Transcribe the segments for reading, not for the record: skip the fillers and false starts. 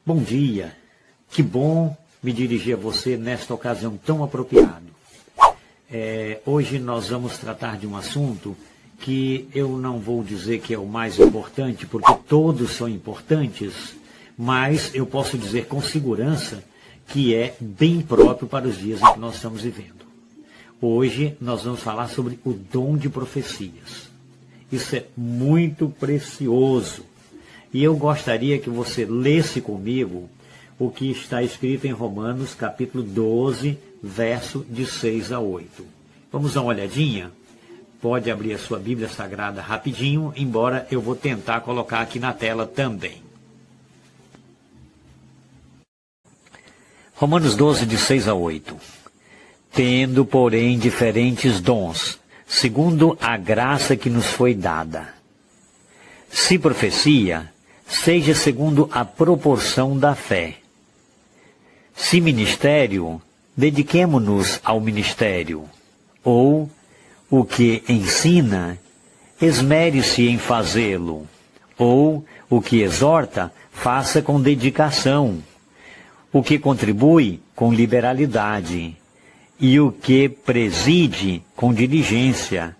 Bom dia, que bom me dirigir a você nesta ocasião tão apropriada. Hoje nós vamos tratar de um assunto que eu não vou dizer que é o mais importante, porque todos são importantes, mas eu posso dizer com segurança que é bem próprio para os dias em que nós estamos vivendo. Hoje nós vamos falar sobre o dom de profecias. Isso é muito precioso. E eu gostaria que você lesse comigo o que está escrito em Romanos, capítulo 12, verso de 6 a 8. Vamos dar uma olhadinha? Pode abrir a sua Bíblia Sagrada rapidinho, embora eu vou tentar colocar aqui na tela também. Romanos 12, de 6 a 8. Tendo, porém, diferentes dons, segundo a graça que nos foi dada. Se profecia, seja segundo a proporção da fé. Se ministério, dediquemo-nos ao ministério. Ou, o que ensina, esmere-se em fazê-lo. Ou, o que exorta, faça com dedicação. O que contribui, com liberalidade. E o que preside, com diligência.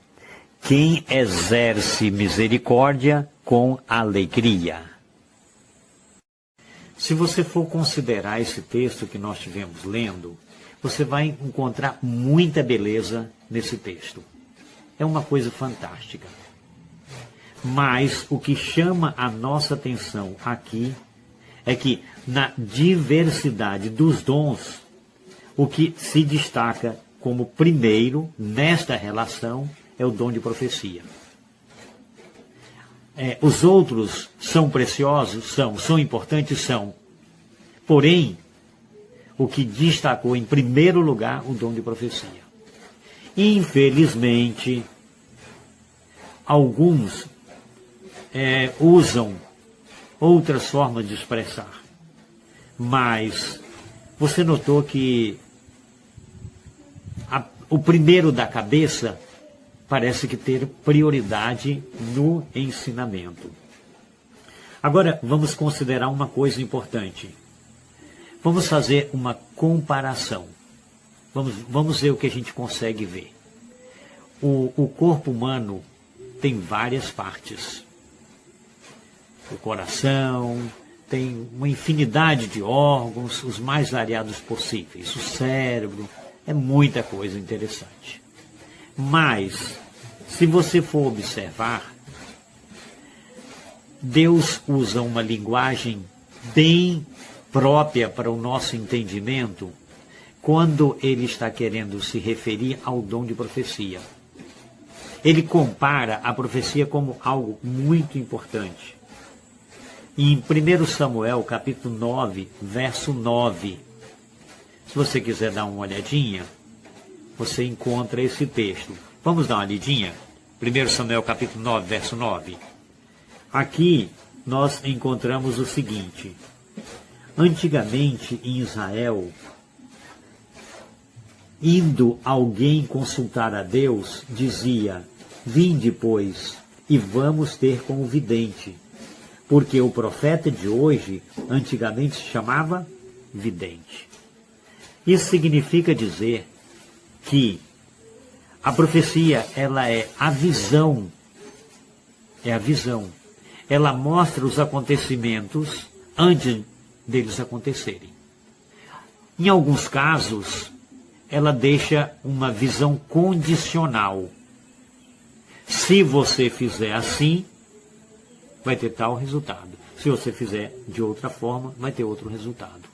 Quem exerce misericórdia, com alegria. Se você for considerar esse texto que nós estivemos lendo, você vai encontrar muita beleza nesse texto. É uma coisa fantástica. Mas o que chama a nossa atenção aqui é que na diversidade dos dons, o que se destaca como primeiro nesta relação é o dom de profecia. Os outros são preciosos? São importantes? São. Porém, o que destacou em primeiro lugar o dom de profecia. Infelizmente, alguns usam outras formas de expressar. Mas você notou que o primeiro da cabeça parece que ter prioridade no ensinamento. Agora, vamos considerar uma coisa importante. Vamos fazer uma comparação. Vamos ver o que a gente consegue ver. O corpo humano tem várias partes. O coração tem uma infinidade de órgãos, os mais variados possíveis. O cérebro, é muita coisa interessante. Mas, se você for observar, Deus usa uma linguagem bem própria para o nosso entendimento quando Ele está querendo se referir ao dom de profecia. Ele compara a profecia como algo muito importante. E em 1 Samuel, capítulo 9, verso 9, se você quiser dar uma olhadinha, você encontra esse texto. Vamos dar uma lidinha? 1 Samuel capítulo 9, verso 9. Aqui nós encontramos o seguinte. Antigamente em Israel, indo alguém consultar a Deus, dizia, vinde, pois, e vamos ter com o vidente. Porque o profeta de hoje, antigamente se chamava vidente. Isso significa dizer que a profecia, ela é a visão. É a visão. Ela mostra os acontecimentos antes deles acontecerem. Em alguns casos, ela deixa uma visão condicional. Se você fizer assim, vai ter tal resultado. Se você fizer de outra forma, vai ter outro resultado.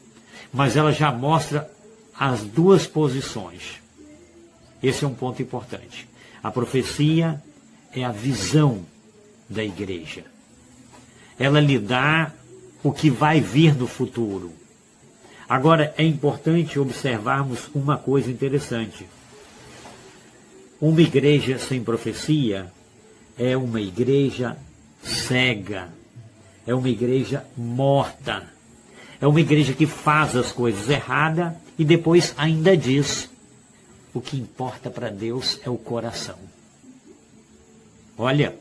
Mas ela já mostra as duas posições. Esse é um ponto importante. A profecia é a visão da igreja. Ela lhe dá o que vai vir no futuro. Agora, é importante observarmos uma coisa interessante. Uma igreja sem profecia é uma igreja cega. É uma igreja morta. É uma igreja que faz as coisas erradas e depois ainda diz: o que importa para Deus é o coração. Olha,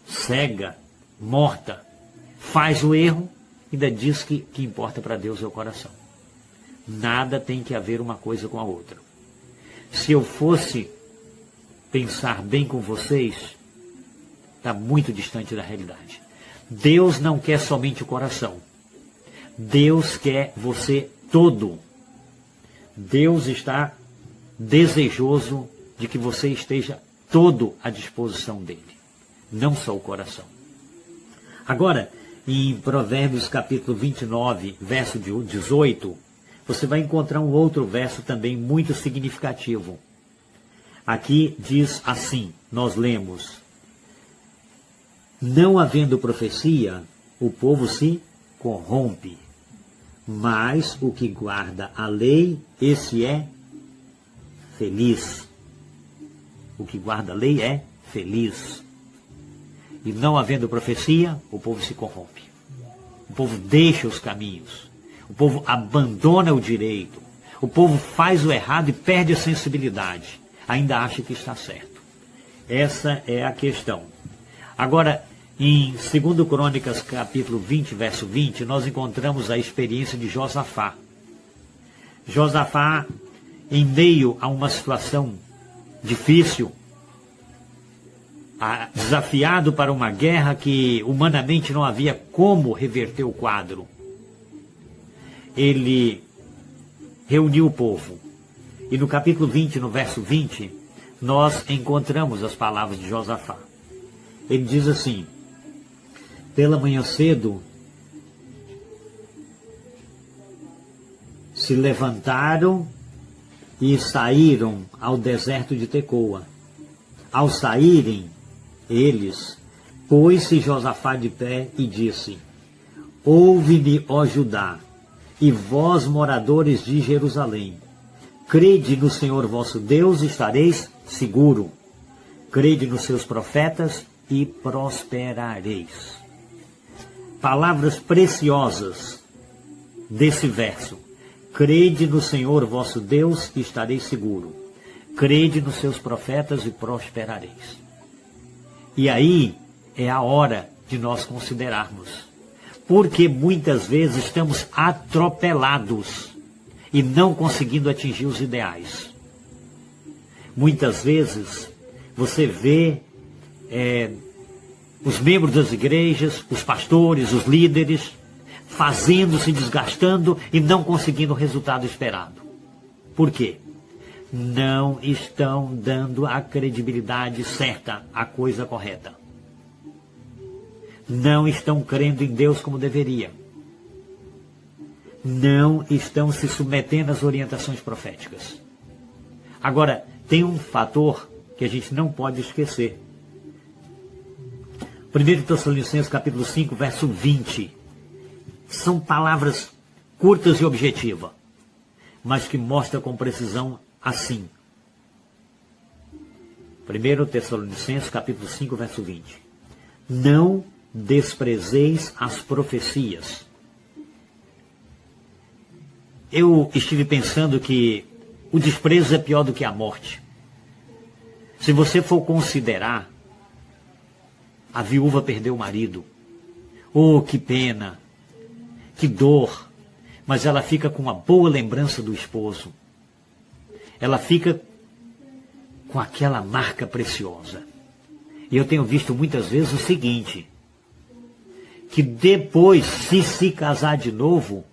cega, morta, faz o erro ainda diz que o que importa para Deus é o coração. Nada tem que haver uma coisa com a outra. Se eu fosse pensar bem com vocês, está muito distante da realidade. Deus não quer somente o coração. Deus quer você todo. Deus está desejoso de que você esteja todo à disposição dele, não só o coração. Agora, em Provérbios capítulo 29, verso 18, você vai encontrar um outro verso também muito significativo. Aqui diz assim, nós lemos: não havendo profecia, o povo se corrompe, mas o que guarda a lei, esse é feliz. O que guarda a lei é feliz. E não havendo profecia, o povo se corrompe. O povo deixa os caminhos. O povo abandona o direito. O povo faz o errado e perde a sensibilidade. Ainda acha que está certo. Essa é a questão. Agora, em 2 Crônicas, capítulo 20, verso 20, nós encontramos a experiência de Josafá. Josafá, em meio a uma situação difícil, desafiado para uma guerra que humanamente não havia como reverter o quadro, ele reuniu o povo. E no capítulo 20, no verso 20, nós encontramos as palavras de Josafá. Ele diz assim: pela manhã cedo se levantaram e saíram ao deserto de Tecoa. Ao saírem eles, pôs-se Josafá de pé e disse: ouve-me, ó Judá, e vós, moradores de Jerusalém, crede no Senhor vosso Deus, estareis seguro. Crede nos seus profetas e prosperareis. Palavras preciosas desse verso. Crede no Senhor vosso Deus e estareis seguro. Crede nos seus profetas e prosperareis. E aí é a hora de nós considerarmos. Porque muitas vezes estamos atropelados e não conseguindo atingir os ideais. Muitas vezes você vê os membros das igrejas, os pastores, os líderes, fazendo-se, desgastando e não conseguindo o resultado esperado. Por quê? Não estão dando a credibilidade certa, a coisa correta. Não estão crendo em Deus como deveria. Não estão se submetendo às orientações proféticas. Agora, tem um fator que a gente não pode esquecer. 1 Tessalonicenses capítulo 5, verso 20. São palavras curtas e objetivas, mas que mostram com precisão assim. 1 Tessalonicenses capítulo 5, verso 20. Não desprezeis as profecias. Eu estive pensando que o desprezo é pior do que a morte. Se você for considerar, a viúva perdeu o marido. Oh, que pena, que dor. Mas ela fica com uma boa lembrança do esposo. Ela fica com aquela marca preciosa. E eu tenho visto muitas vezes o seguinte, que depois, se casar de novo,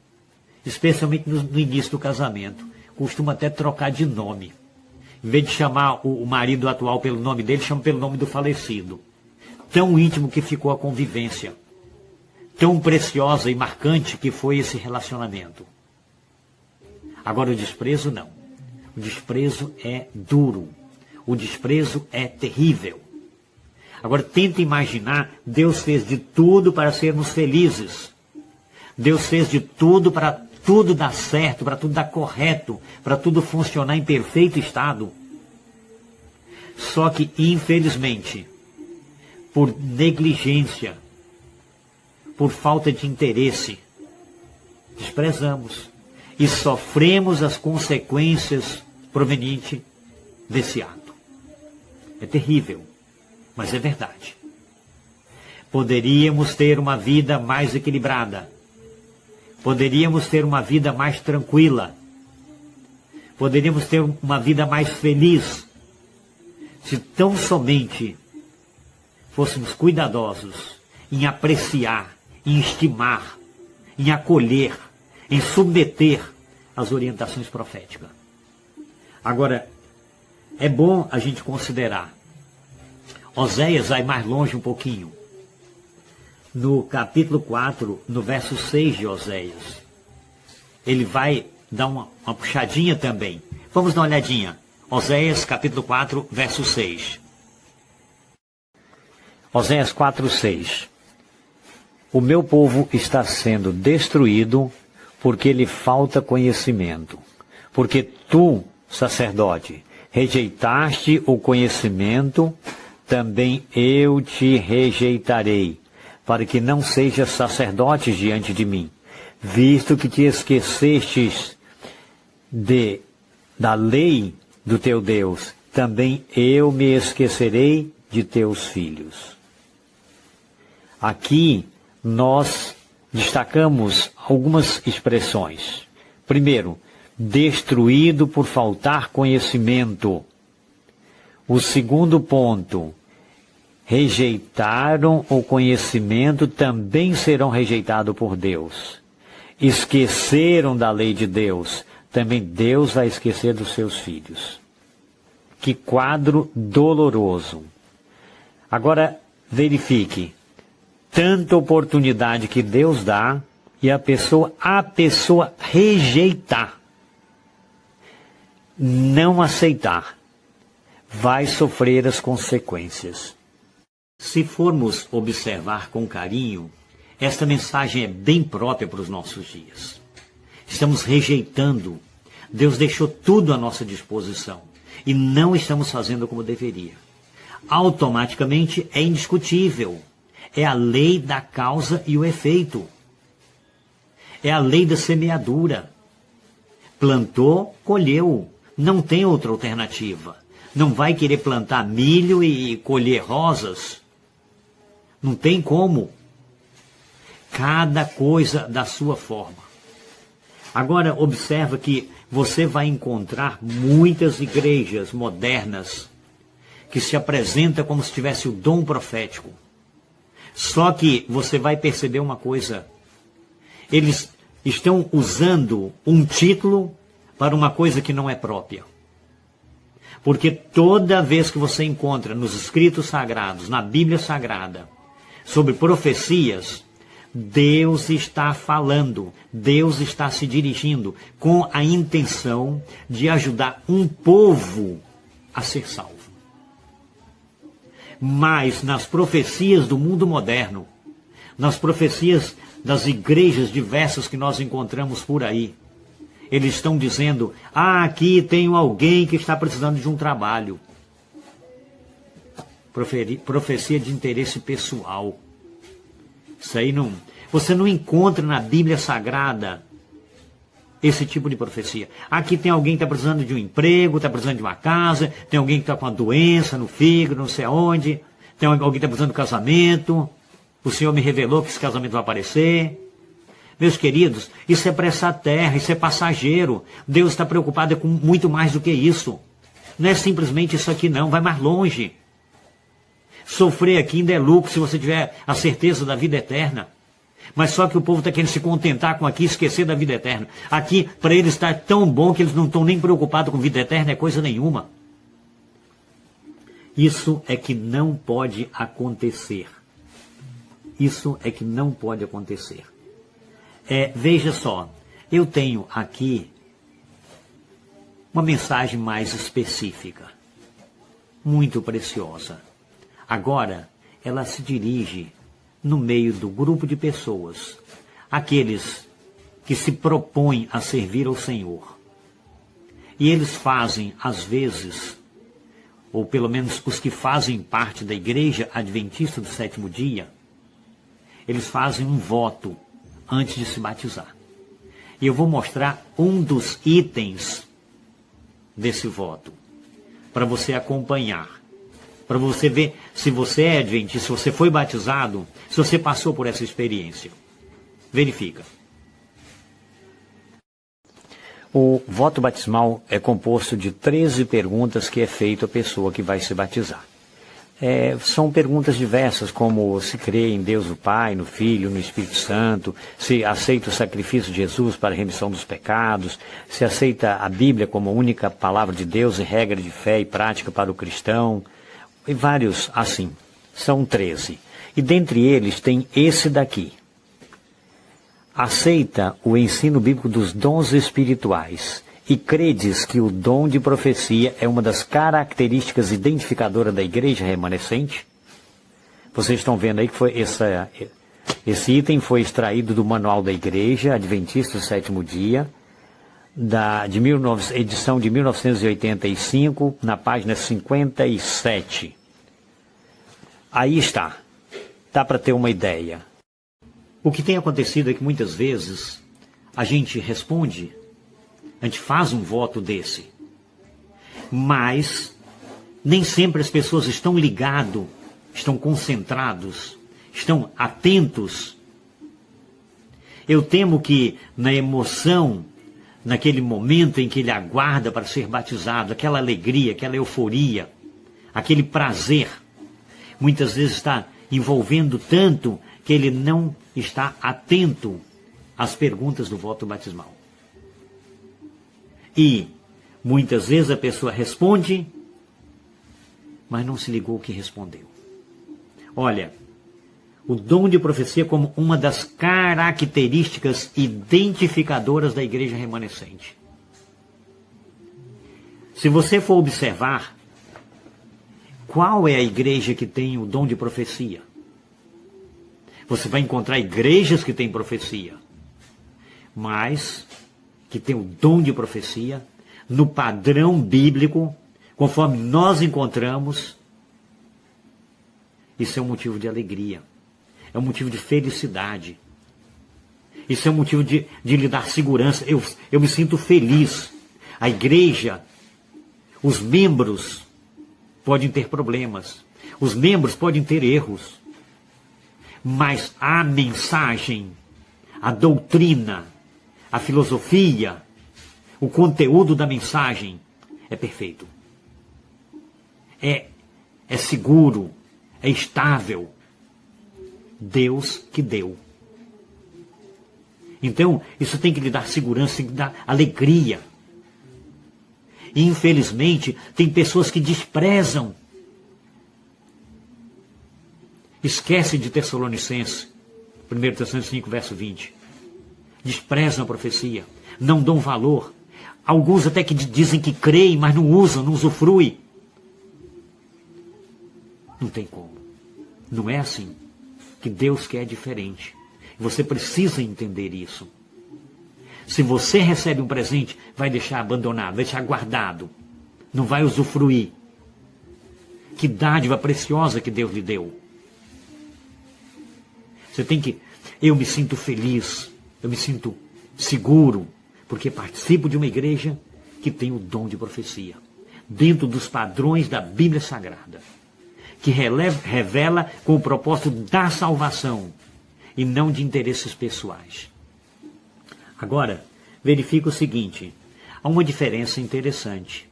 especialmente no início do casamento, costuma até trocar de nome. Em vez de chamar o marido atual pelo nome dele, chama pelo nome do falecido. Tão íntimo que ficou a convivência. Tão preciosa e marcante que foi esse relacionamento. Agora o desprezo não. O desprezo é duro. O desprezo é terrível. Agora tenta imaginar, Deus fez de tudo para sermos felizes. Deus fez de tudo para tudo dar certo, para tudo dar correto, para tudo funcionar em perfeito estado. Só que, infelizmente, por negligência, por falta de interesse, desprezamos e sofremos as consequências provenientes desse ato. É terrível, mas é verdade. Poderíamos ter uma vida mais equilibrada, poderíamos ter uma vida mais tranquila, poderíamos ter uma vida mais feliz, se tão somente fôssemos cuidadosos em apreciar, em estimar, em acolher, em submeter as orientações proféticas. Agora, é bom a gente considerar. Oséias vai mais longe um pouquinho. No capítulo 4, no verso 6 de Oséias, ele vai dar uma puxadinha também. Vamos dar uma olhadinha. Oséias, capítulo 4, verso 6. Oséias 4, 6. O meu povo está sendo destruído porque lhe falta conhecimento. Porque tu, sacerdote, rejeitaste o conhecimento, também eu te rejeitarei, para que não sejas sacerdote diante de mim, visto que te esquecestes da lei do teu Deus, também eu me esquecerei de teus filhos. Aqui nós destacamos algumas expressões. Primeiro, destruído por faltar conhecimento. O segundo ponto, rejeitaram o conhecimento, também serão rejeitados por Deus. Esqueceram da lei de Deus, também Deus vai esquecer dos seus filhos. Que quadro doloroso. Agora, verifique, tanta oportunidade que Deus dá e a pessoa rejeitar, não aceitar, vai sofrer as consequências. Se formos observar com carinho, esta mensagem é bem própria para os nossos dias. Estamos rejeitando. Deus deixou tudo à nossa disposição e não estamos fazendo como deveria. Automaticamente é indiscutível. É a lei da causa e o efeito. É a lei da semeadura. Plantou, colheu. Não tem outra alternativa. Não vai querer plantar milho e colher rosas. Não tem como. Cada coisa da sua forma. Agora, observa que você vai encontrar muitas igrejas modernas que se apresentam como se tivesse o dom profético. Só que você vai perceber uma coisa. Eles estão usando um título para uma coisa que não é própria. Porque toda vez que você encontra nos escritos sagrados, na Bíblia Sagrada, sobre profecias, Deus está falando, Deus está se dirigindo com a intenção de ajudar um povo a ser salvo. Mas nas profecias do mundo moderno, nas profecias das igrejas diversas que nós encontramos por aí, eles estão dizendo, aqui tem alguém que está precisando de um trabalho. Profecia de interesse pessoal. Isso aí não... Você não encontra na Bíblia Sagrada esse tipo de profecia. Aqui tem alguém que está precisando de um emprego, está precisando de uma casa, tem alguém que está com uma doença no fígado, não sei aonde, tem alguém que está precisando de casamento, o Senhor me revelou que esse casamento vai aparecer. Meus queridos, isso é para essa terra, isso é passageiro. Deus está preocupado com muito mais do que isso. Não é simplesmente isso aqui não, vai mais longe. Sofrer aqui ainda é lucro se você tiver a certeza da vida eterna. Mas só que o povo está querendo se contentar com aqui e esquecer da vida eterna. Aqui, para eles está tão bom que eles não estão nem preocupados com vida eterna, é coisa nenhuma. Isso é que não pode acontecer. Isso é que não pode acontecer. Veja só, eu tenho aqui uma mensagem mais específica, muito preciosa. Agora, ela se dirige no meio do grupo de pessoas, aqueles que se propõem a servir ao Senhor. E eles fazem, às vezes, ou pelo menos os que fazem parte da Igreja Adventista do Sétimo Dia, eles fazem um voto antes de se batizar. E eu vou mostrar um dos itens desse voto, para você acompanhar. Para você ver se você é adventista, se você foi batizado, se você passou por essa experiência. Verifica. O voto batismal é composto de 13 perguntas que é feito à pessoa que vai se batizar. São perguntas diversas, como se crê em Deus o Pai, no Filho, no Espírito Santo, se aceita o sacrifício de Jesus para a remissão dos pecados, se aceita a Bíblia como a única palavra de Deus e regra de fé e prática para o cristão, e vários assim. São 13. E dentre eles tem esse daqui. Aceita o ensino bíblico dos dons espirituais e credes que o dom de profecia é uma das características identificadoras da igreja remanescente? Vocês estão vendo aí que esse item foi extraído do Manual da Igreja Adventista do Sétimo Dia, edição de 1985, na página 57. Aí está. Dá para ter uma ideia. O que tem acontecido é que muitas vezes a gente responde, a gente faz um voto desse, mas nem sempre as pessoas estão ligadas, estão concentrados, estão atentos. Eu temo que na emoção, naquele momento em que ele aguarda para ser batizado, aquela alegria, aquela euforia, aquele prazer, muitas vezes está envolvendo tanto que ele não está atento às perguntas do voto batismal. E muitas vezes a pessoa responde, mas não se ligou o que respondeu. Olha, o dom de profecia como uma das características identificadoras da igreja remanescente. Se você for observar, qual é a igreja que tem o dom de profecia? Você vai encontrar igrejas que têm profecia, mas que tem o dom de profecia no padrão bíblico, conforme nós encontramos. Isso é um motivo de alegria, é um motivo de felicidade, isso é um motivo de lhe dar segurança. Eu me sinto feliz. A igreja, os membros podem ter problemas, os membros podem ter erros, mas a mensagem, a doutrina, a filosofia, o conteúdo da mensagem é perfeito. É seguro, é estável. Deus que deu. Então, isso tem que lhe dar segurança, tem que dar alegria. E, infelizmente, tem pessoas que desprezam. Esquece de Tessalonicenses, 1 Tessalonicenses 5, verso 20. Desprezam a profecia, não dão valor. Alguns até que dizem que creem, mas não usam, não usufruem. Não tem como. Não é assim que Deus quer diferente. Você precisa entender isso. Se você recebe um presente, vai deixar abandonado, vai deixar guardado. Não vai usufruir. Que dádiva preciosa que Deus lhe deu. Você tem que... Eu me sinto feliz, eu me sinto seguro, porque participo de uma igreja que tem o dom de profecia, dentro dos padrões da Bíblia Sagrada, que revela com o propósito da salvação e não de interesses pessoais. Agora, verifica o seguinte, há uma diferença interessante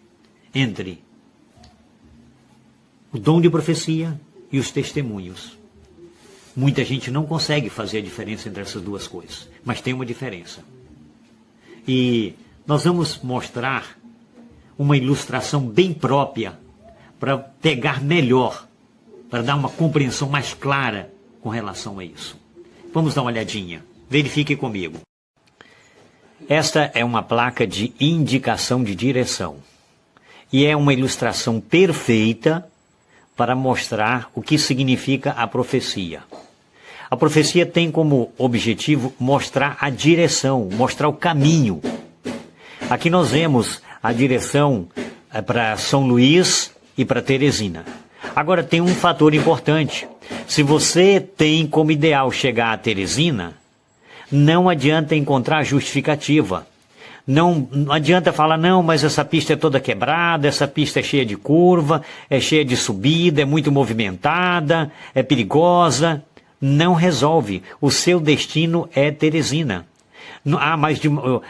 entre o dom de profecia e os testemunhos. Muita gente não consegue fazer a diferença entre essas duas coisas, mas tem uma diferença. E nós vamos mostrar uma ilustração bem própria para pegar melhor, para dar uma compreensão mais clara com relação a isso. Vamos dar uma olhadinha. Verifique comigo. Esta é uma placa de indicação de direção. E é uma ilustração perfeita para mostrar o que significa a profecia. A profecia tem como objetivo mostrar a direção, mostrar o caminho. Aqui nós vemos a direção para São Luís e para Teresina. Agora tem um fator importante. Se você tem como ideal chegar a Teresina, não adianta encontrar justificativa. Não adianta falar, não, mas essa pista é toda quebrada, essa pista é cheia de curva, é cheia de subida, é muito movimentada, é perigosa. Não resolve. O seu destino é Teresina. Mas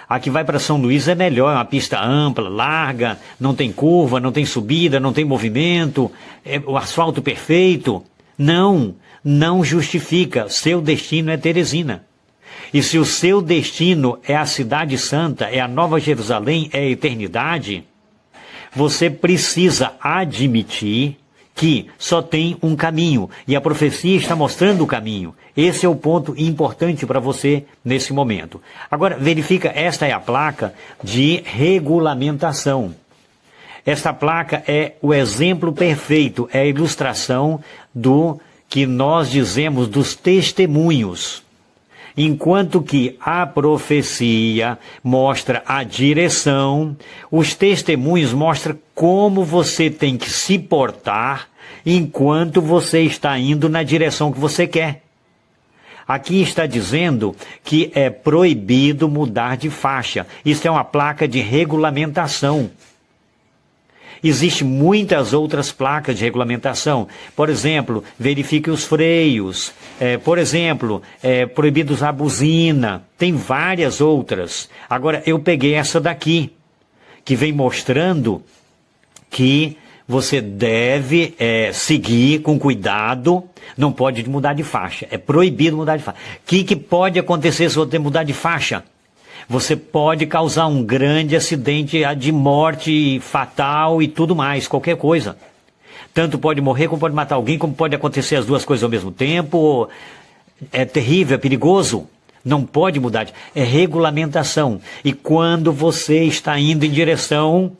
a que vai para São Luís é melhor, é uma pista ampla, larga, não tem curva, não tem subida, não tem movimento, é o asfalto perfeito. Não, não justifica. Seu destino é Teresina. E se o seu destino é a Cidade Santa, é a Nova Jerusalém, é a eternidade, você precisa admitir que só tem um caminho, e a profecia está mostrando o caminho. Esse é o ponto importante para você nesse momento. Agora, verifica, esta é a placa de regulamentação. Esta placa é o exemplo perfeito, é a ilustração do que nós dizemos dos testemunhos. Enquanto que a profecia mostra a direção, os testemunhos mostram como você tem que se portar enquanto você está indo na direção que você quer. Aqui está dizendo que é proibido mudar de faixa. Isso é uma placa de regulamentação. Existem muitas outras placas de regulamentação. Por exemplo, verifique os freios. Por exemplo, proibido usar buzina. Tem várias outras. Agora, eu peguei essa daqui, que vem mostrando que você deve seguir com cuidado. Não pode mudar de faixa. É proibido mudar de faixa. O que pode acontecer se você mudar de faixa? Você pode causar um grande acidente de morte fatal e tudo mais, qualquer coisa. Tanto pode morrer, como pode matar alguém, como pode acontecer as duas coisas ao mesmo tempo. É terrível, é perigoso. Não pode mudar. É regulamentação. E quando você está indo em direção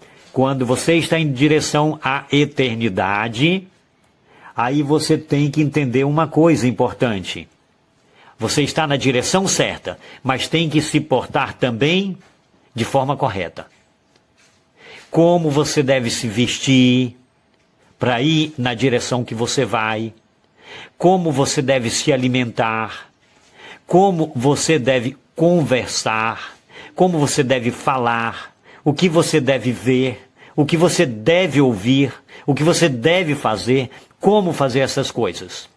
à eternidade, aí você tem que entender uma coisa importante. Você está na direção certa, mas tem que se portar também de forma correta. Como você deve se vestir para ir na direção que você vai, como você deve se alimentar, como você deve conversar, como você deve falar, o que você deve ver, o que você deve ouvir, o que você deve fazer, como fazer essas coisas.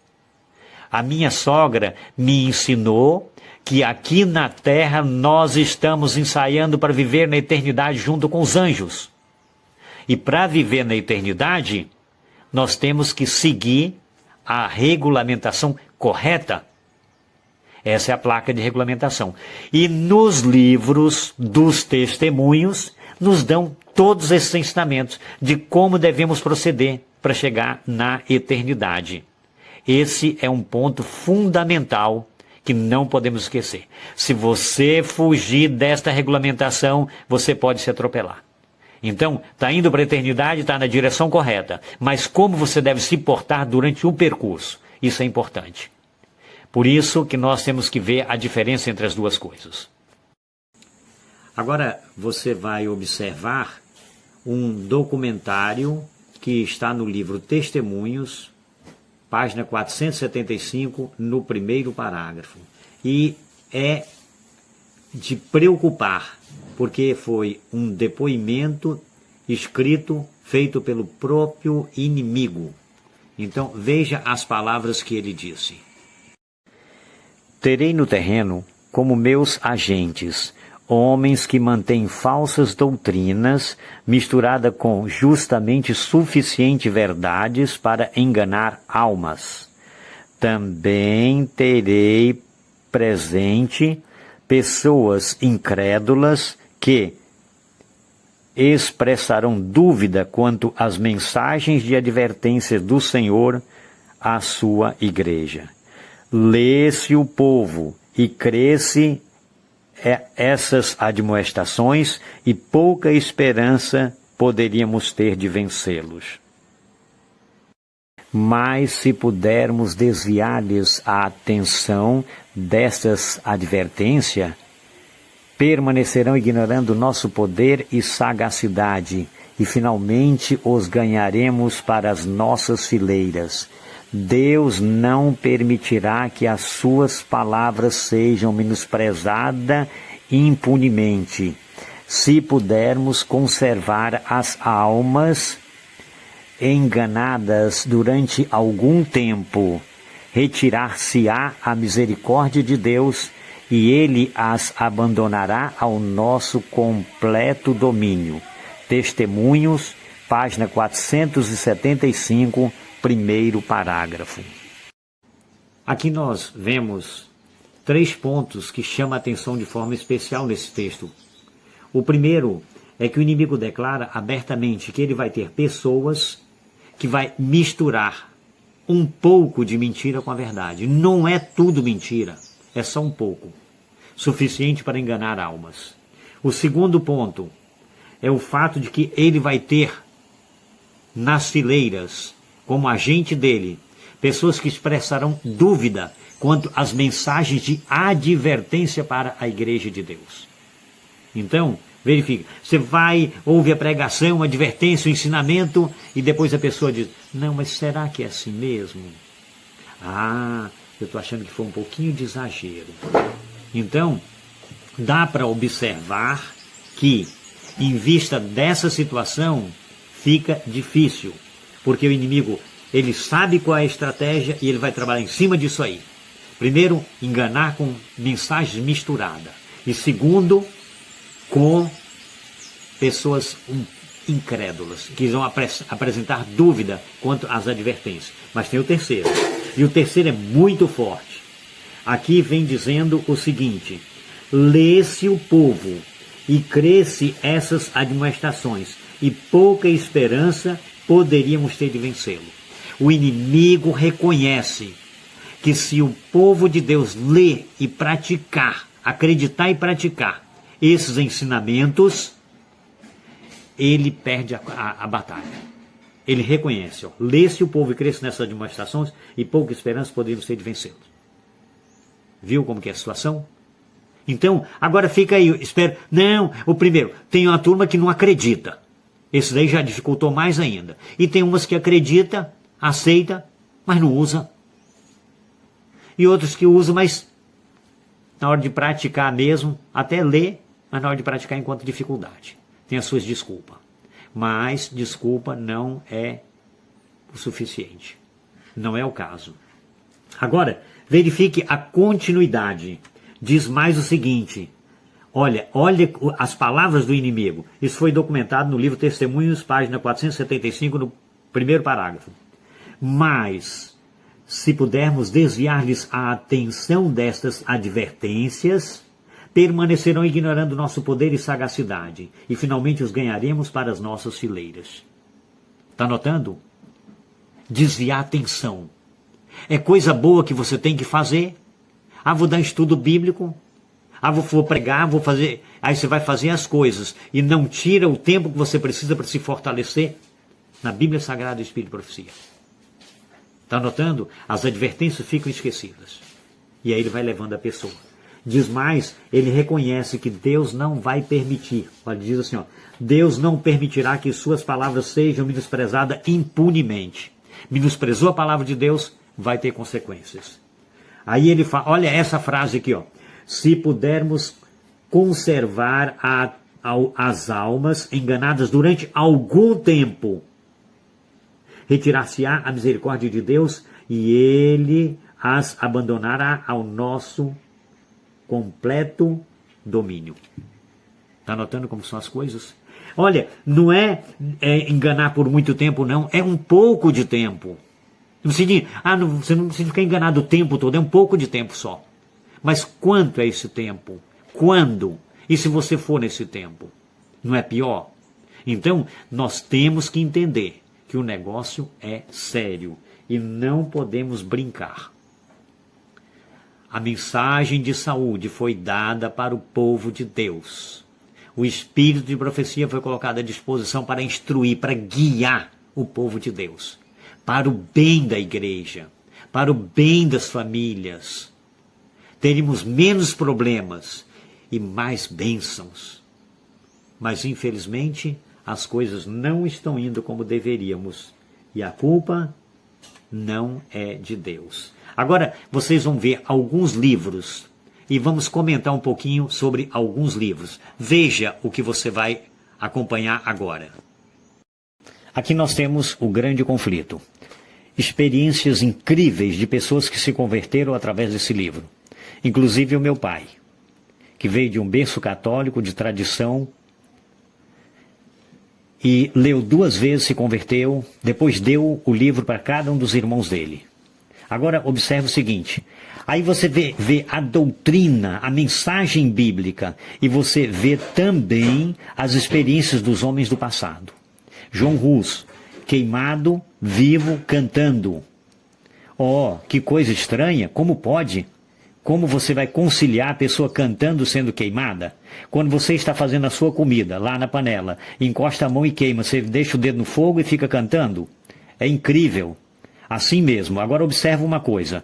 A minha sogra me ensinou que aqui na terra nós estamos ensaiando para viver na eternidade junto com os anjos. E para viver na eternidade, nós temos que seguir a regulamentação correta. Essa é a placa de regulamentação. E nos livros dos testemunhos, nos dão todos esses ensinamentos de como devemos proceder para chegar na eternidade. Esse é um ponto fundamental que não podemos esquecer. Se você fugir desta regulamentação, você pode se atropelar. Então, está indo para a eternidade, está na direção correta. Mas como você deve se portar durante o percurso? Isso é importante. Por isso que nós temos que ver a diferença entre as duas coisas. Agora você vai observar um documentário que está no livro Testemunhos, página 475, no primeiro parágrafo. E é de preocupar, porque foi um depoimento escrito, feito pelo próprio inimigo. Então, veja as palavras que ele disse. Terei no terreno como meus agentes homens que mantêm falsas doutrinas misturada com justamente suficiente verdades para enganar almas. Também terei presente pessoas incrédulas que expressarão dúvida quanto às mensagens de advertência do Senhor à sua igreja. Lê-se o povo e cresce essas admoestações e pouca esperança poderíamos ter de vencê-los. Mas se pudermos desviar-lhes a atenção dessas advertências, permanecerão ignorando nosso poder e sagacidade, e finalmente os ganharemos para as nossas fileiras. Deus não permitirá que as suas palavras sejam menosprezadas impunemente. Se pudermos conservar as almas enganadas durante algum tempo, retirar-se-á a misericórdia de Deus e ele as abandonará ao nosso completo domínio. Testemunhos, página 475, primeiro parágrafo. Aqui nós vemos 3 pontos que chamam a atenção de forma especial nesse texto. O primeiro é que o inimigo declara abertamente que ele vai ter pessoas que vai misturar um pouco de mentira com a verdade. Não é tudo mentira, é só um pouco, suficiente para enganar almas. O segundo ponto é o fato de que ele vai ter nas fileiras, como agente dele, pessoas que expressarão dúvida quanto às mensagens de advertência para a igreja de Deus. Então, verifica, você vai, ouve a pregação, a advertência, o ensinamento, e depois a pessoa diz, não, mas será que é assim mesmo? Ah, eu estou achando que foi um pouquinho de exagero. Então, dá para observar que, em vista dessa situação, fica difícil, porque o inimigo, ele sabe qual é a estratégia e ele vai trabalhar em cima disso aí. Primeiro, enganar com mensagens misturadas. E segundo, com pessoas incrédulas, que vão apresentar dúvida quanto às advertências. Mas tem o terceiro. E o terceiro é muito forte. Aqui vem dizendo o seguinte: lê-se o povo e crê-se essas admoestações, e pouca esperança poderíamos ter de vencê-lo. O inimigo reconhece que se o povo de Deus ler e praticar, acreditar e praticar esses ensinamentos, ele perde a batalha. Ele reconhece, lê-se o povo e cresce nessas demonstrações, e pouca esperança poderíamos ter de vencê-lo. Viu como que é a situação? Então, agora fica aí, espera. Não, o primeiro, tem uma turma que não acredita. Esse daí já dificultou mais ainda. E tem umas que acredita, aceita, mas não usa. E outros que usam, mas na hora de praticar mesmo, até lê, mas na hora de praticar encontra dificuldade. Tem as suas desculpas. Mas desculpa não é o suficiente. Não é o caso. Agora, verifique a continuidade. Diz mais o seguinte: olha as palavras do inimigo. Isso foi documentado no livro Testemunhos, página 475, no primeiro parágrafo. Mas, se pudermos desviar-lhes a atenção destas advertências, permanecerão ignorando nosso poder e sagacidade, e finalmente os ganharemos para as nossas fileiras. Está notando? Desviar a atenção. É coisa boa que você tem que fazer. Ah, vou dar estudo bíblico. Ah, vou pregar, vou fazer. Aí você vai fazer as coisas e não tira o tempo que você precisa para se fortalecer na Bíblia Sagrada e Espírito e Profecia. Está notando? As advertências ficam esquecidas. E aí ele vai levando a pessoa. Diz mais, ele reconhece que Deus não vai permitir. Ele diz assim, Deus não permitirá que suas palavras sejam menosprezadas impunemente. Menosprezou a palavra de Deus, vai ter consequências. Aí ele fala, olha essa frase aqui, se pudermos conservar as almas enganadas durante algum tempo, retirar-se-á a misericórdia de Deus e ele as abandonará ao nosso completo domínio. Está notando como são as coisas? Olha, não é enganar por muito tempo, não. É um pouco de tempo. Não se diz, você não precisa ficar enganado o tempo todo, é um pouco de tempo só. Mas quanto é esse tempo? Quando? E se você for nesse tempo? Não é pior? Então, nós temos que entender que o negócio é sério e não podemos brincar. A mensagem de saúde foi dada para o povo de Deus. O espírito de profecia foi colocado à disposição para instruir, para guiar o povo de Deus, para o bem da igreja, para o bem das famílias. Teríamos menos problemas e mais bênçãos. Mas, infelizmente, as coisas não estão indo como deveríamos. E a culpa não é de Deus. Agora, vocês vão ver alguns livros e vamos comentar um pouquinho sobre alguns livros. Veja o que você vai acompanhar agora. Aqui nós temos o grande conflito. Experiências incríveis de pessoas que se converteram através desse livro. Inclusive o meu pai. que veio de um berço católico, de tradição, e leu 2 vezes, se converteu, depois deu o livro para cada um dos irmãos dele. Agora, observe o seguinte, aí você vê a doutrina, a mensagem bíblica, e você vê também as experiências dos homens do passado. João Hus, queimado, vivo, cantando. Oh, que coisa estranha, como pode? Como você vai conciliar a pessoa cantando sendo queimada? Quando você está fazendo a sua comida lá na panela, encosta a mão e queima, você deixa o dedo no fogo e fica cantando? É incrível. Assim mesmo. Agora observa uma coisa.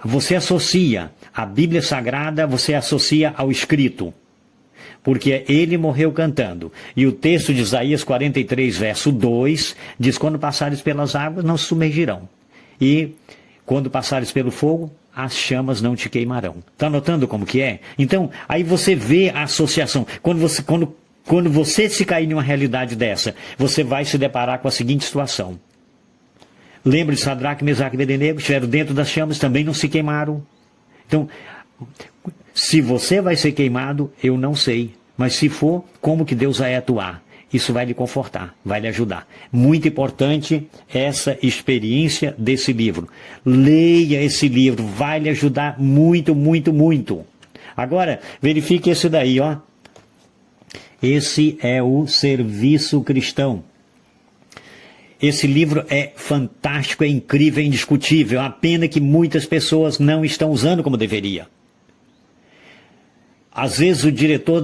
Você associa a Bíblia Sagrada, você associa ao escrito. Porque ele morreu cantando. E o texto de Isaías 43, verso 2, diz, quando passares pelas águas, não se submergirão. E quando passares pelo fogo, as chamas não te queimarão. Está notando como que é? Então, aí você vê a associação. Quando você se cair em uma realidade dessa, você vai se deparar com a seguinte situação. Lembra de Sadraque, Mesaque e Abednego? Estiveram dentro das chamas, também não se queimaram. Então, se você vai ser queimado, eu não sei. Mas se for, como que Deus vai atuar? Isso vai lhe confortar, vai lhe ajudar. Muito importante essa experiência desse livro. Leia esse livro, vai lhe ajudar muito, muito, muito. Agora, verifique esse daí, ó. Esse é o Serviço Cristão. Esse livro é fantástico, é incrível, é indiscutível. A pena que muitas pessoas não estão usando como deveria. Às vezes o diretor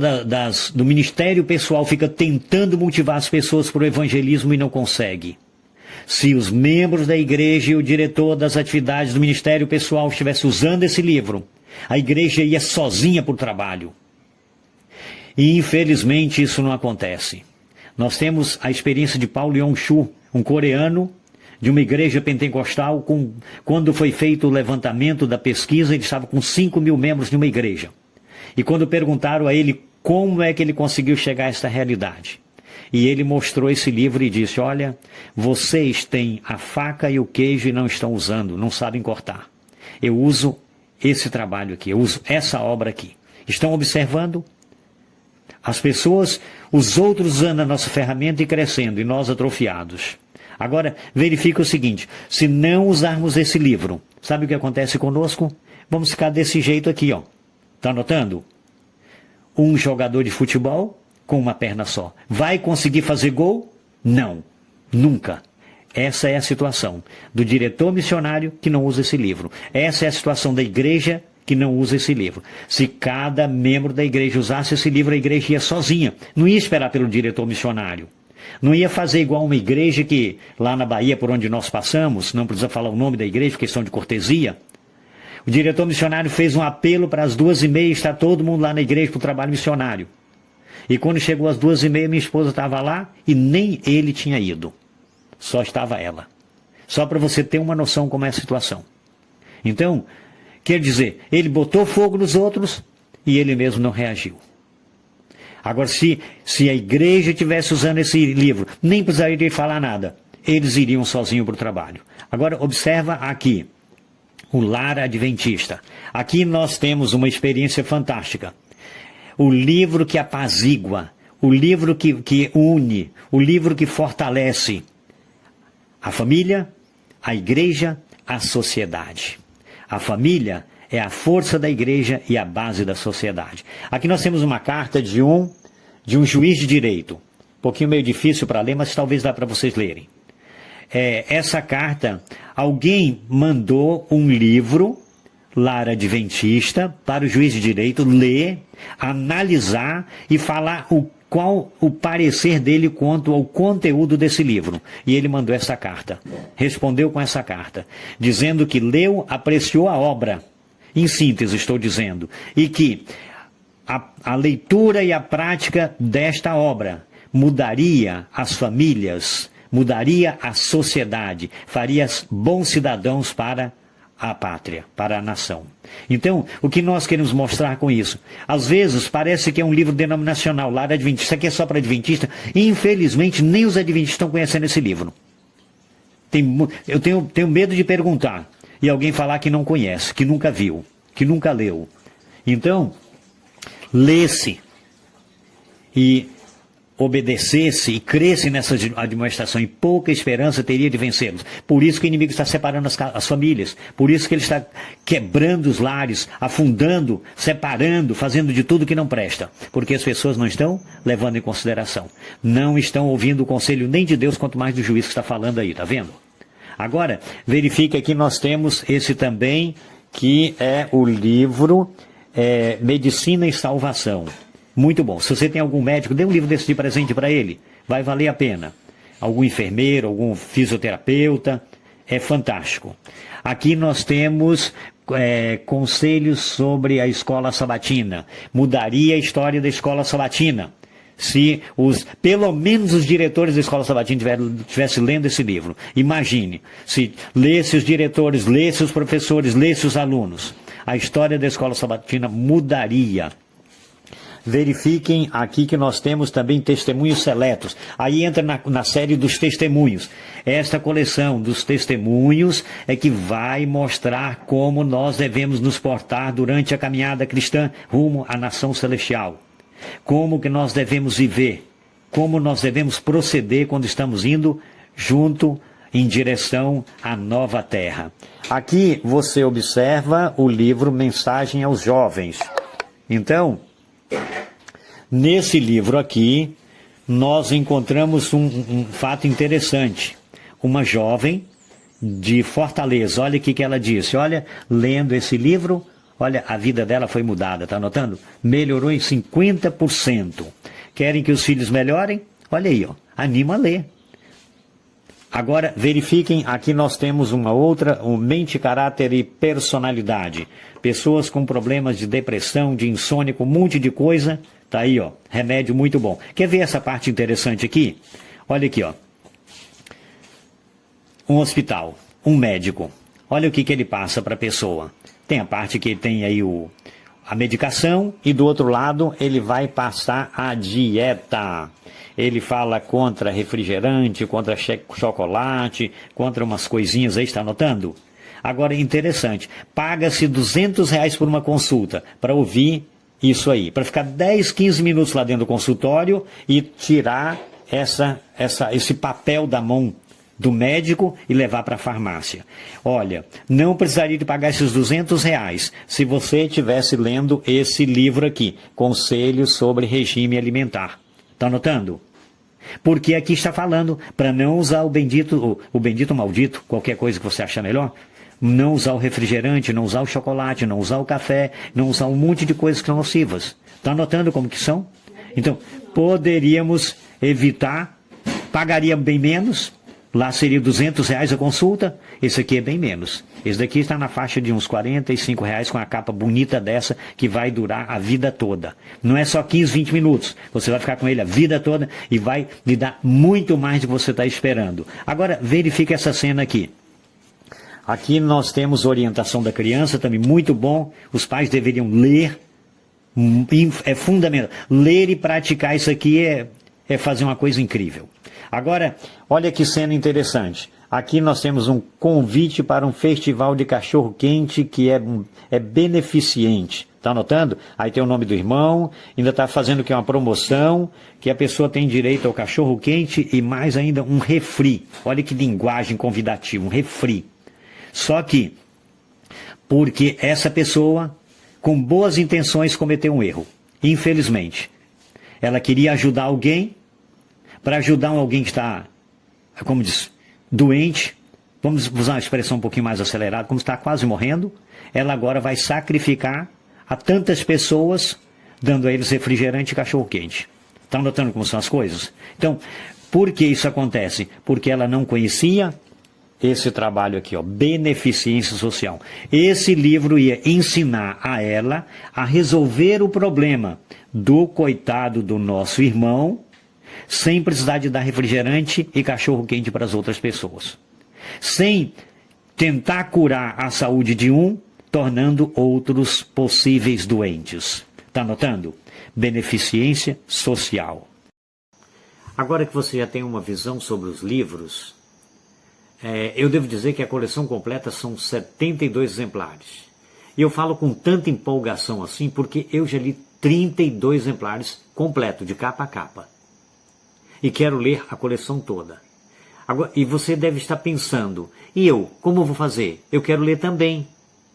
do Ministério Pessoal fica tentando motivar as pessoas para o evangelismo e não consegue. Se os membros da igreja e o diretor das atividades do Ministério Pessoal estivessem usando esse livro, a igreja ia sozinha para o trabalho. E infelizmente isso não acontece. Nós temos a experiência de Paulo Yong-Chu, um coreano de uma igreja pentecostal, quando foi feito o levantamento da pesquisa, ele estava com 5.000 membros de uma igreja. E quando perguntaram a ele como é que ele conseguiu chegar a esta realidade, e ele mostrou esse livro e disse, olha, vocês têm a faca e o queijo e não estão usando, não sabem cortar. Eu uso esse trabalho aqui, eu uso essa obra aqui. Estão observando? As pessoas, os outros usando a nossa ferramenta e crescendo, e nós atrofiados. Agora, verifica o seguinte, se não usarmos esse livro, sabe o que acontece conosco? Vamos ficar desse jeito aqui, ó. Está notando? Um jogador de futebol com uma perna só. Vai conseguir fazer gol? Não. Nunca. Essa é a situação do diretor missionário que não usa esse livro. Essa é a situação da igreja que não usa esse livro. Se cada membro da igreja usasse esse livro, a igreja ia sozinha. Não ia esperar pelo diretor missionário. Não ia fazer igual uma igreja que, lá na Bahia, por onde nós passamos, não precisa falar o nome da igreja, questão de cortesia. O diretor missionário fez um apelo para as 2h30, está todo mundo lá na igreja para o trabalho missionário. E quando chegou às 2h30, minha esposa estava lá e nem ele tinha ido. Só estava ela. Só para você ter uma noção como é a situação. Então, quer dizer, ele botou fogo nos outros e ele mesmo não reagiu. Agora, se a igreja estivesse usando esse livro, nem precisaria falar nada. Eles iriam sozinhos para o trabalho. Agora, observa aqui. O Lar Adventista. Aqui nós temos uma experiência fantástica. O livro que apazigua, o livro que une, o livro que fortalece a família, a igreja, a sociedade. A família é a força da igreja e a base da sociedade. Aqui nós temos uma carta de um juiz de direito. Um pouquinho meio difícil para ler, mas talvez dá para vocês lerem. Essa carta, alguém mandou um livro, Lar Adventista, para o juiz de direito ler, analisar e falar qual o parecer dele quanto ao conteúdo desse livro. E ele mandou essa carta, respondeu com essa carta, dizendo que leu, apreciou a obra, em síntese estou dizendo, e que a leitura e a prática desta obra mudaria as famílias, mudaria a sociedade, faria bons cidadãos para a pátria, para a nação. Então, o que nós queremos mostrar com isso? Às vezes parece que é um livro denominacional, Lar Adventista, isso aqui é só para Adventista, e infelizmente nem os Adventistas estão conhecendo esse livro. Eu tenho medo de perguntar, e alguém falar que não conhece, que nunca viu, que nunca leu. Então, lesse e obedecesse e cresce nessa administração, e pouca esperança teria de vencê-los. Por isso que o inimigo está separando as famílias, por isso que ele está quebrando os lares, afundando, separando, fazendo de tudo que não presta, porque as pessoas não estão levando em consideração, não estão ouvindo o conselho nem de Deus, quanto mais do juiz que está falando aí, tá vendo? Agora, verifica que nós temos esse também, que é o livro Medicina e Salvação. Muito bom. Se você tem algum médico, dê um livro desse de presente para ele. Vai valer a pena. Algum enfermeiro, algum fisioterapeuta. É fantástico. Aqui nós temos conselhos sobre a escola sabatina. Mudaria a história da escola sabatina se pelo menos os diretores da escola sabatina estivessem lendo esse livro. Imagine, se lesse os diretores, lesse os professores, lesse os alunos. A história da escola sabatina mudaria. Verifiquem aqui que nós temos também testemunhos seletos. Aí entra na série dos testemunhos. Esta coleção dos testemunhos é que vai mostrar como nós devemos nos portar durante a caminhada cristã rumo à nação celestial. Como que nós devemos viver. Como nós devemos proceder quando estamos indo junto em direção à nova terra. Aqui você observa o livro Mensagem aos Jovens. Então, nesse livro aqui, nós encontramos um fato interessante. Uma jovem de Fortaleza, olha o que ela disse. Olha, lendo esse livro, olha, a vida dela foi mudada, tá notando? Melhorou em 50%. Querem que os filhos melhorem? Olha aí, ó, anima a ler. Agora, verifiquem, aqui nós temos uma outra, mente, caráter e personalidade. Pessoas com problemas de depressão, de insônia, com um monte de coisa. Tá aí, ó, remédio muito bom. Quer ver essa parte interessante aqui? Olha aqui, ó. Um hospital, um médico. Olha o que ele passa para a pessoa. Tem a parte que tem aí a medicação e do outro lado ele vai passar a dieta. Ele fala contra refrigerante, contra chocolate, contra umas coisinhas aí, está anotando? Agora, interessante, paga-se R$200 por uma consulta para ouvir isso aí, para ficar 10, 15 minutos lá dentro do consultório e tirar esse papel da mão do médico e levar para a farmácia. Olha, não precisaria de pagar esses R$200 se você estivesse lendo esse livro aqui, Conselhos sobre Regime Alimentar. Está anotando? Porque aqui está falando para não usar o bendito maldito, qualquer coisa que você achar melhor, não usar o refrigerante, não usar o chocolate, não usar o café, não usar um monte de coisas que são nocivas. Está anotando como que são? Então, poderíamos evitar, pagaria bem menos, lá seria R$200 a consulta, esse aqui é bem menos. Esse daqui está na faixa de uns R$45 com a capa bonita dessa que vai durar a vida toda. Não é só 15, 20 minutos. Você vai ficar com ele a vida toda e vai lhe dar muito mais do que você está esperando. Agora, verifique essa cena aqui. Aqui nós temos orientação da criança, também muito bom. Os pais deveriam ler. É fundamental. Ler e praticar isso aqui é fazer uma coisa incrível. Agora, olha que cena interessante. Aqui nós temos um convite para um festival de cachorro-quente que é beneficente. Está anotando? Aí tem o nome do irmão, ainda está fazendo que uma promoção, que a pessoa tem direito ao cachorro-quente e mais ainda um refri. Olha que linguagem convidativa, um refri. Só que, porque essa pessoa, com boas intenções, cometeu um erro. Infelizmente. Ela queria ajudar alguém, para ajudar alguém que está, como diz, doente, vamos usar uma expressão um pouquinho mais acelerada, como está quase morrendo, ela agora vai sacrificar a tantas pessoas, dando a eles refrigerante e cachorro-quente. Estão notando como são as coisas? Então, por que isso acontece? Porque ela não conhecia esse trabalho aqui, ó, beneficência social. Esse livro ia ensinar a ela a resolver o problema do coitado do nosso irmão, sem precisar de dar refrigerante e cachorro-quente para as outras pessoas. Sem tentar curar a saúde de um, tornando outros possíveis doentes. Está notando? Beneficência social. Agora que você já tem uma visão sobre os livros, eu devo dizer que a coleção completa são 72 exemplares. E eu falo com tanta empolgação assim, porque eu já li 32 exemplares completo, de capa a capa. E quero ler a coleção toda. Agora, e você deve estar pensando, e eu, como eu vou fazer? Eu quero ler também.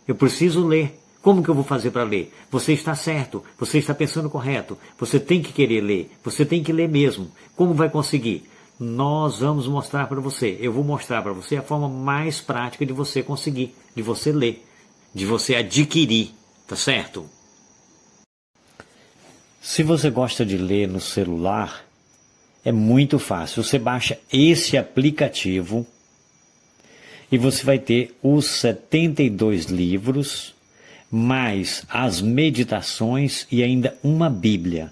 Eu preciso ler. Como que eu vou fazer para ler? Você está certo, você está pensando correto, você tem que querer ler, você tem que ler mesmo. Como vai conseguir? Nós vamos mostrar para você, eu vou mostrar para você a forma mais prática de você conseguir, de você ler, de você adquirir, tá certo? Se você gosta de ler no celular, é muito fácil. Você baixa esse aplicativo e você vai ter os 72 livros, mais as meditações e ainda uma Bíblia,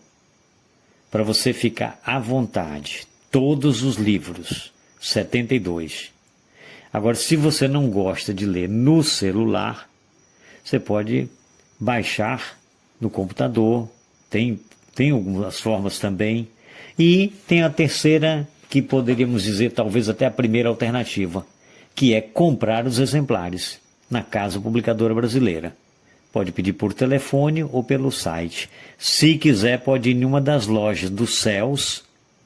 para você ficar à vontade. Todos os livros, 72. Agora, se você não gosta de ler no celular, você pode baixar no computador, tem algumas formas também. E tem a terceira, que poderíamos dizer talvez até a primeira alternativa, que é comprar os exemplares na Casa Publicadora Brasileira. Pode pedir por telefone ou pelo site. Se quiser, pode ir em uma das lojas dos Céus,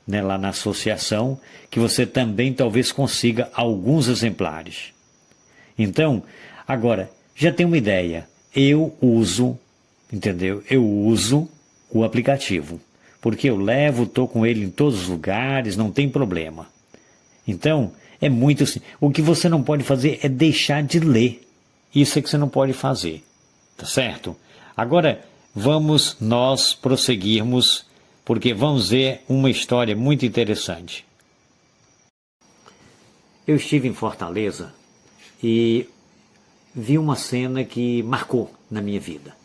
né, lá na associação, que você também talvez consiga alguns exemplares. Então, agora, já tem uma ideia. Eu uso, entendeu? Eu uso o aplicativo, porque eu levo, estou com ele em todos os lugares, não tem problema. Então, é muito assim. O que você não pode fazer é deixar de ler. Isso é que você não pode fazer. Tá certo? Agora, vamos nós prosseguirmos, porque vamos ver uma história muito interessante. Eu estive em Fortaleza e vi uma cena que marcou na minha vida.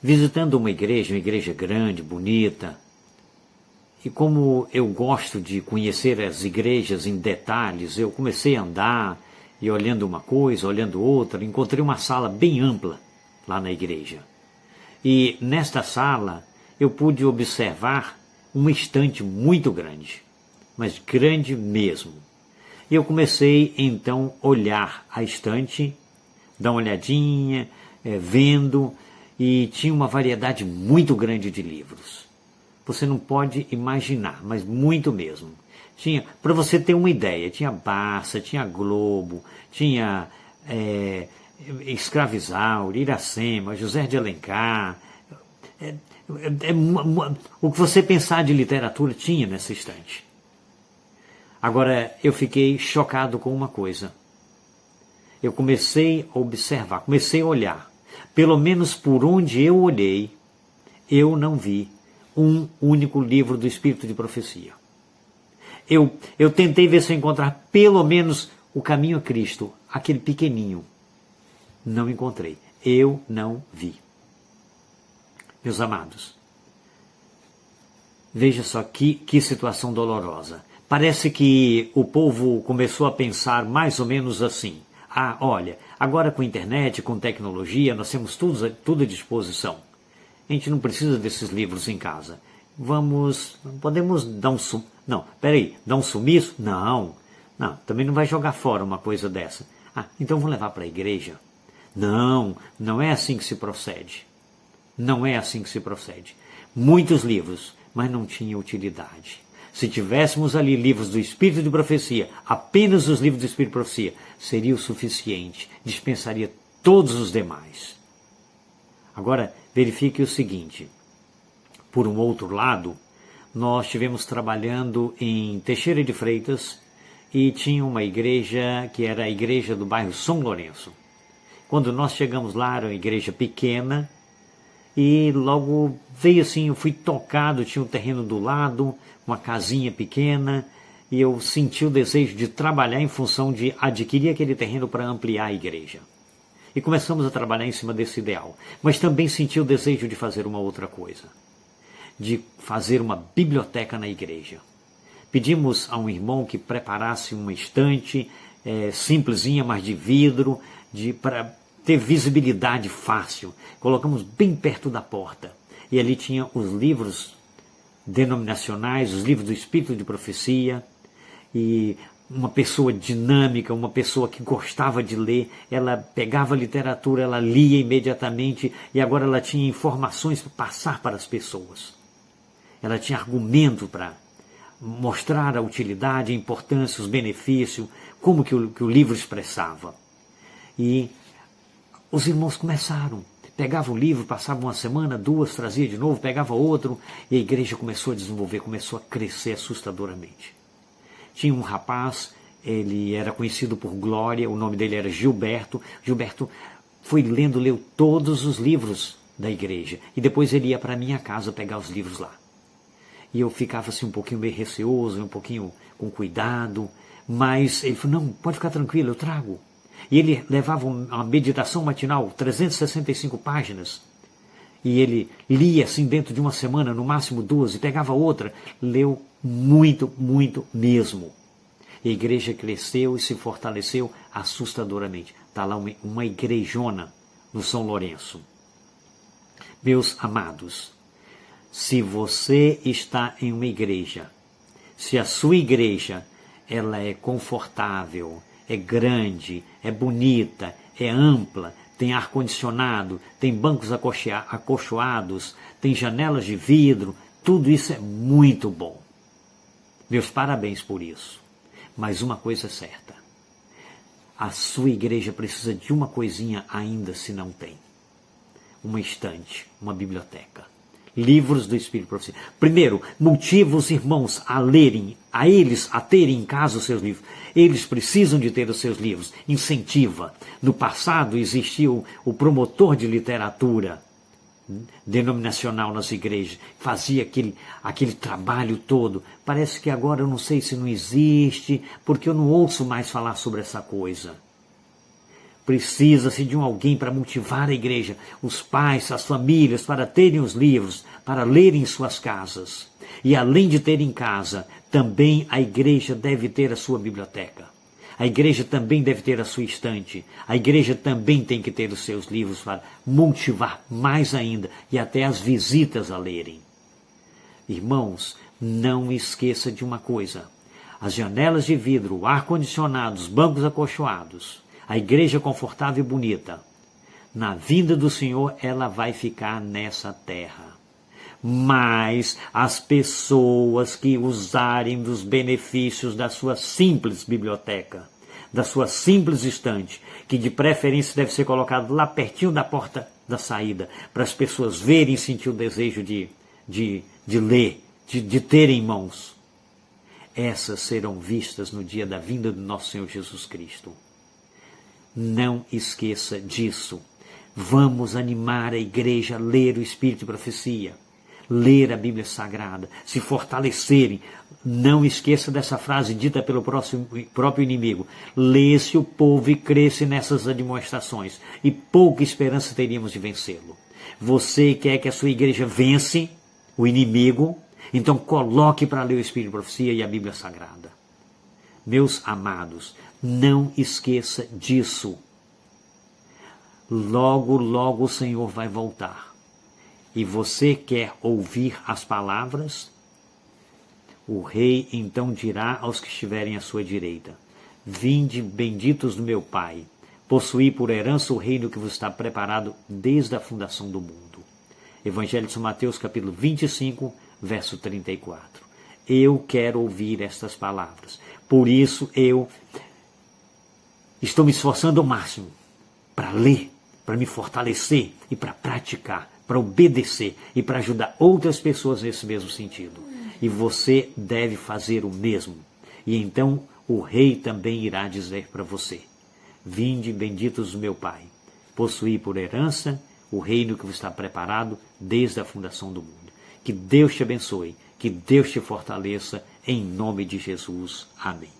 Visitando uma igreja grande, bonita, e como eu gosto de conhecer as igrejas em detalhes, eu comecei a andar e olhando uma coisa, olhando outra, encontrei uma sala bem ampla lá na igreja. E nesta sala eu pude observar uma estante muito grande, mas grande mesmo. E eu comecei então a olhar a estante, dar uma olhadinha, vendo, e tinha uma variedade muito grande de livros. Você não pode imaginar, mas muito mesmo. Tinha, para você ter uma ideia, tinha Barça, tinha Globo, tinha Escravizauro, Iracema, José de Alencar. O que você pensar de literatura tinha nessa estante. Agora, eu fiquei chocado com uma coisa. Eu comecei a observar, comecei a olhar. Pelo menos por onde eu olhei, eu não vi um único livro do Espírito de Profecia. Eu tentei ver se eu encontrar pelo menos o Caminho a Cristo, aquele pequenininho. Não encontrei. Eu não vi. Meus amados, veja só que situação dolorosa. Parece que o povo começou a pensar mais ou menos assim. Ah, olha, agora com internet, com tecnologia, nós temos tudo à disposição. A gente não precisa desses livros em casa. Podemos dar dar um sumiço? Não, também não vai jogar fora uma coisa dessa. Ah, então vamos levar para a igreja? Não é assim que se procede. Não é assim que se procede. Muitos livros, mas não tinha utilidade. Se tivéssemos ali livros do Espírito de Profecia, apenas os livros do Espírito de Profecia, seria o suficiente, dispensaria todos os demais. Agora, verifique o seguinte. Por um outro lado, nós estivemos trabalhando em Teixeira de Freitas e tinha uma igreja que era a igreja do bairro São Lourenço. Quando nós chegamos lá, era uma igreja pequena e logo veio assim, eu fui tocado, tinha um terreno do lado, uma casinha pequena, e eu senti o desejo de trabalhar em função de adquirir aquele terreno para ampliar a igreja. E começamos a trabalhar em cima desse ideal. Mas também senti o desejo de fazer uma outra coisa. De fazer uma biblioteca na igreja. Pedimos a um irmão que preparasse uma estante simplesinha, mas de vidro, para ter visibilidade fácil. Colocamos bem perto da porta. E ali tinha os livros denominacionais, os livros do Espírito de Profecia. E uma pessoa dinâmica, uma pessoa que gostava de ler, ela pegava a literatura, ela lia imediatamente e agora ela tinha informações para passar para as pessoas. Ela tinha argumento para mostrar a utilidade, a importância, os benefícios, como que o livro expressava. E os irmãos começaram, pegavam o livro, passavam uma semana, duas, trazia de novo, pegava outro, e a igreja começou a desenvolver, começou a crescer assustadoramente. Tinha um rapaz, ele era conhecido por glória, o nome dele era Gilberto. Gilberto foi leu todos os livros da igreja, e depois ele ia para a minha casa pegar os livros lá. E eu ficava assim um pouquinho meio receoso, um pouquinho com cuidado, mas ele falou, não, pode ficar tranquilo, eu trago. E ele levava uma meditação matinal, 365 páginas, e ele lia assim dentro de uma semana, no máximo 2, e pegava outra, leu muito, muito mesmo. E a igreja cresceu e se fortaleceu assustadoramente. Está lá uma igrejona no São Lourenço. Meus amados, se você está em uma igreja, se a sua igreja ela é confortável, é grande, é bonita, é ampla, tem ar-condicionado, tem bancos acolchoados, tem janelas de vidro, tudo isso é muito bom. Meus parabéns por isso. Mas uma coisa é certa, a sua igreja precisa de uma coisinha ainda se não tem. Uma estante, uma biblioteca. Livros do Espírito de Profecia. Primeiro, motiva os irmãos a lerem, a eles a terem em casa os seus livros. Eles precisam de ter os seus livros. Incentiva. No passado existia o promotor de literatura denominacional nas igrejas. Fazia aquele trabalho todo. Parece que agora eu não sei se não existe, porque eu não ouço mais falar sobre essa coisa. Precisa-se de alguém para motivar a igreja, os pais, as famílias, para terem os livros, para lerem em suas casas. E além de ter em casa, também a igreja deve ter a sua biblioteca. A igreja também deve ter a sua estante. A igreja também tem que ter os seus livros para motivar mais ainda e até as visitas a lerem. Irmãos, não esqueça de uma coisa. As janelas de vidro, o ar-condicionado, os bancos acolchoados, a igreja confortável e bonita, na vinda do Senhor ela vai ficar nessa terra. Mas as pessoas que usarem dos benefícios da sua simples biblioteca, da sua simples estante, que de preferência deve ser colocado lá pertinho da porta da saída, para as pessoas verem e sentir o desejo de ler, de ter em mãos, essas serão vistas no dia da vinda do nosso Senhor Jesus Cristo. Não esqueça disso. Vamos animar a igreja a ler o Espírito de Profecia, ler a Bíblia Sagrada, se fortalecerem. Não esqueça dessa frase dita pelo próprio inimigo. Lê-se o povo e cresce nessas admoestações, e pouca esperança teríamos de vencê-lo. Você quer que a sua igreja vence o inimigo? Então coloque para ler o Espírito de Profecia e a Bíblia Sagrada. Meus amados, não esqueça disso. Logo, logo o Senhor vai voltar. E você quer ouvir as palavras? O rei então dirá aos que estiverem à sua direita: vinde, benditos do meu Pai, possuí por herança o reino que vos está preparado desde a fundação do mundo. Evangelho de São Mateus, capítulo 25, verso 34. Eu quero ouvir estas palavras. Por isso eu estou me esforçando ao máximo para ler, para me fortalecer e para praticar, para obedecer e para ajudar outras pessoas nesse mesmo sentido. E você deve fazer o mesmo. E então o rei também irá dizer para você: vinde, benditos do meu Pai, possuí por herança o reino que vos está preparado desde a fundação do mundo. Que Deus te abençoe, que Deus te fortaleça, em nome de Jesus. Amém.